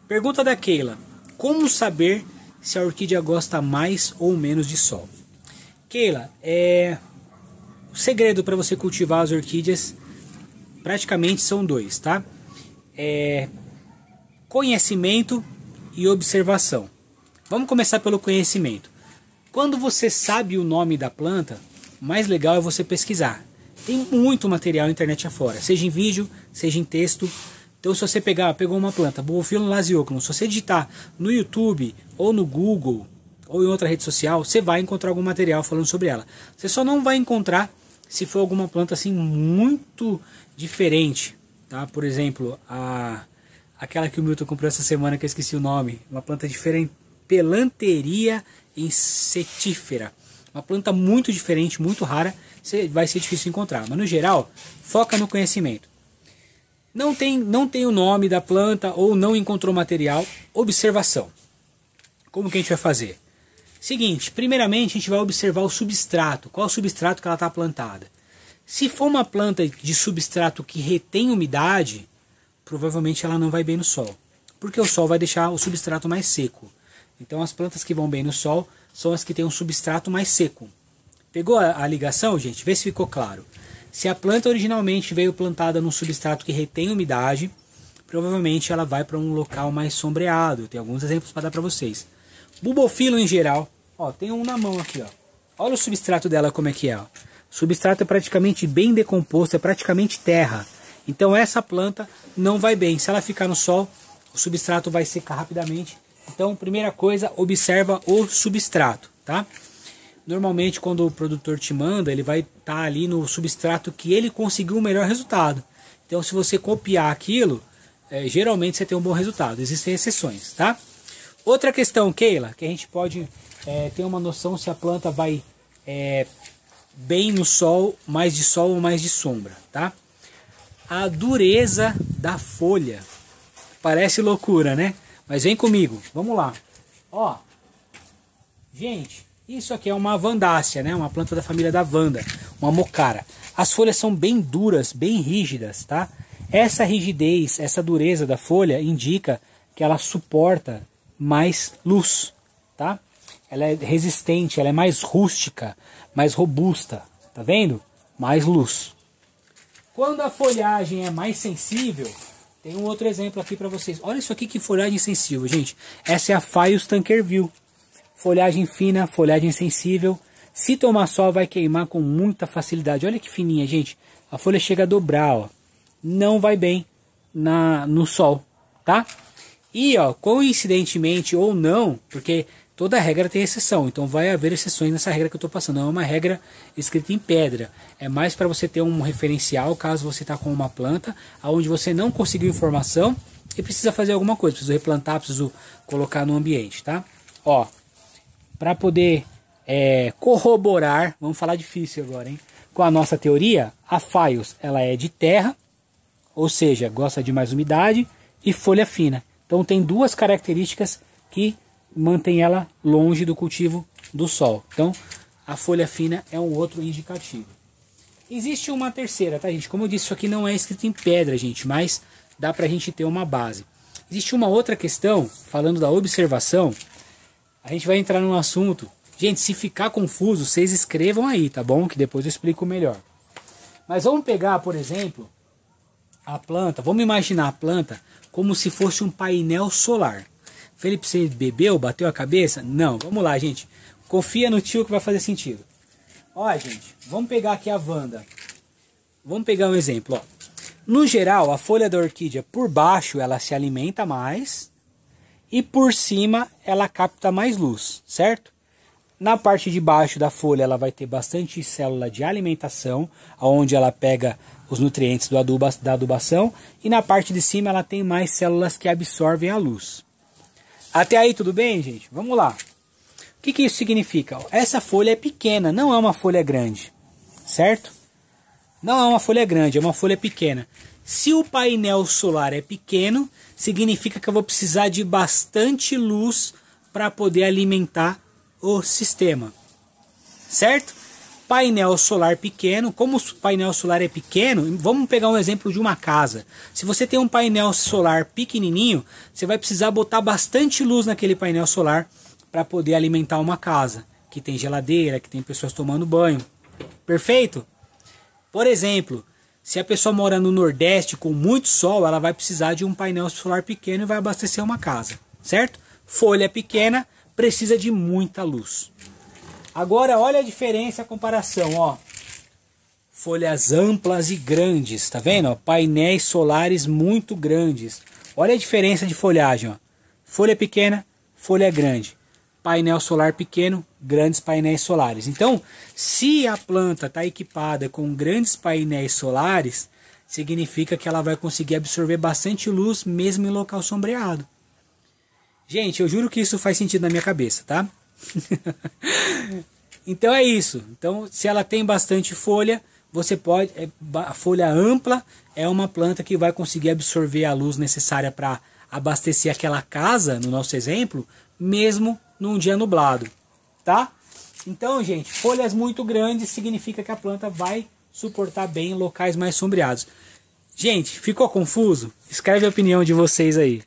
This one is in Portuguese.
Pergunta da Keila: como saber se a orquídea gosta mais ou menos de sol? Keila, o segredo para você cultivar as orquídeas praticamente são dois, tá? Conhecimento e observação. Vamos começar pelo conhecimento. Quando você sabe o nome da planta, o mais legal é você pesquisar. Tem muito material na internet afora, seja em vídeo, seja em texto. Então se você pegou uma planta, Bulbophyllum lanceolacrum, se você digitar no YouTube ou no Google ou em outra rede social, você vai encontrar algum material falando sobre ela. Você só não vai encontrar se for alguma planta assim muito diferente, tá? Por exemplo, aquela que o Milton comprou essa semana, que eu esqueci o nome, uma planta diferente, Pelanteria insetífera. Uma planta muito diferente, muito rara, vai ser difícil encontrar. Mas no geral, foca no conhecimento. Não tem o nome da planta ou não encontrou material, observação. Como que a gente vai fazer? Seguinte, primeiramente a gente vai observar o substrato. Qual é o substrato que ela está plantada? Se for uma planta de substrato que retém umidade, provavelmente ela não vai bem no sol. Porque o sol vai deixar o substrato mais seco. Então as plantas que vão bem no sol são as que têm um substrato mais seco. Pegou a ligação, gente? Vê se ficou claro. Se a planta originalmente veio plantada num substrato que retém umidade, provavelmente ela vai para um local mais sombreado. Tem alguns exemplos para dar para vocês. Bulbophyllum em geral, ó, tem um na mão aqui, ó. Olha o substrato dela como é que é, ó. O substrato é praticamente bem decomposto, é praticamente terra. Então essa planta não vai bem. Se ela ficar no sol, o substrato vai secar rapidamente. Então, primeira coisa, observa o substrato, tá? Normalmente, quando o produtor te manda, ele vai estar ali no substrato que ele conseguiu o melhor resultado. Então, se você copiar aquilo, geralmente você tem um bom resultado. Existem exceções, tá? Outra questão, Keila, que a gente pode ter uma noção se a planta vai bem no sol ou mais de sombra, tá? A dureza da folha. Parece loucura, né? Mas vem comigo, vamos lá. Ó, gente, isso aqui é uma Vandácea, né? Uma planta da família da Vanda, uma mocara. As folhas são bem duras, bem rígidas, tá? Essa rigidez, essa dureza da folha indica que ela suporta mais luz, tá? Ela é resistente, ela é mais rústica, mais robusta, tá vendo? Mais luz. Quando a folhagem é mais sensível, tem um outro exemplo aqui para vocês. Olha isso aqui, que folhagem sensível, gente. Essa é a Phaeus Tankerville. Folhagem fina, folhagem sensível. Se tomar sol vai queimar com muita facilidade. Olha que fininha, gente. A folha chega a dobrar, ó. Não vai bem no sol, tá? E, ó, coincidentemente ou não, porque toda regra tem exceção, então vai haver exceções nessa regra que eu estou passando. Não é uma regra escrita em pedra. É mais para você ter um referencial caso você está com uma planta onde você não conseguiu informação e precisa fazer alguma coisa. Preciso replantar, preciso colocar no ambiente, tá? Ó, para poder corroborar, vamos falar difícil agora, hein? Com a nossa teoria, a Phaeus, ela é de terra, ou seja, gosta de mais umidade e folha fina. Então tem duas características que mantém ela longe do cultivo do sol. Então, a folha fina é um outro indicativo. Existe uma terceira, tá, gente? Como eu disse, isso aqui não é escrito em pedra, gente, mas dá pra gente ter uma base. Existe uma outra questão, falando da observação, a gente vai entrar num assunto. Gente, se ficar confuso, vocês escrevam aí, tá bom? Que depois eu explico melhor. Mas vamos pegar, por exemplo, a planta, vamos imaginar a planta como se fosse um painel solar. Felipe, você bebeu? Bateu a cabeça? Não, vamos lá, gente. Confia no tio que vai fazer sentido. Ó, gente, vamos pegar aqui a Vanda. Vamos pegar um exemplo, ó. No geral, a folha da orquídea, por baixo, ela se alimenta mais. E por cima, ela capta mais luz, certo? Na parte de baixo da folha, ela vai ter bastante célula de alimentação, onde ela pega os nutrientes da adubação. E na parte de cima, ela tem mais células que absorvem a luz. Até aí tudo bem, gente? Vamos lá. O que isso significa? Essa folha é pequena, não é uma folha grande, certo? Não é uma folha grande, é uma folha pequena. Se o painel solar é pequeno, significa que eu vou precisar de bastante luz para poder alimentar o sistema, certo? painel solar pequeno. Como o painel solar é pequeno, vamos pegar um exemplo de uma casa. Se você tem um painel solar pequenininho, você vai precisar botar bastante luz naquele painel solar para poder alimentar uma casa que tem geladeira, que tem pessoas tomando banho. Perfeito? Por exemplo, se a pessoa mora no Nordeste com muito sol, ela vai precisar de um painel solar pequeno e vai abastecer uma casa, certo? Folha pequena precisa de muita luz. Agora olha a diferença, a comparação, ó. Folhas amplas e grandes, tá vendo? Ó, painéis solares muito grandes. Olha a diferença de folhagem, ó. Folha pequena, folha grande. Painel solar pequeno, grandes painéis solares. Então, se a planta está equipada com grandes painéis solares, significa que ela vai conseguir absorver bastante luz mesmo em local sombreado. Gente, eu juro que isso faz sentido na minha cabeça, tá? Então é isso. Então, se ela tem bastante folha, você pode... A folha ampla é uma planta que vai conseguir absorver a luz necessária para abastecer aquela casa, no nosso exemplo, mesmo num dia nublado, tá? Então, gente, folhas muito grandes significa que a planta vai suportar bem em locais mais sombreados. Gente, ficou confuso? Escreve a opinião de vocês aí.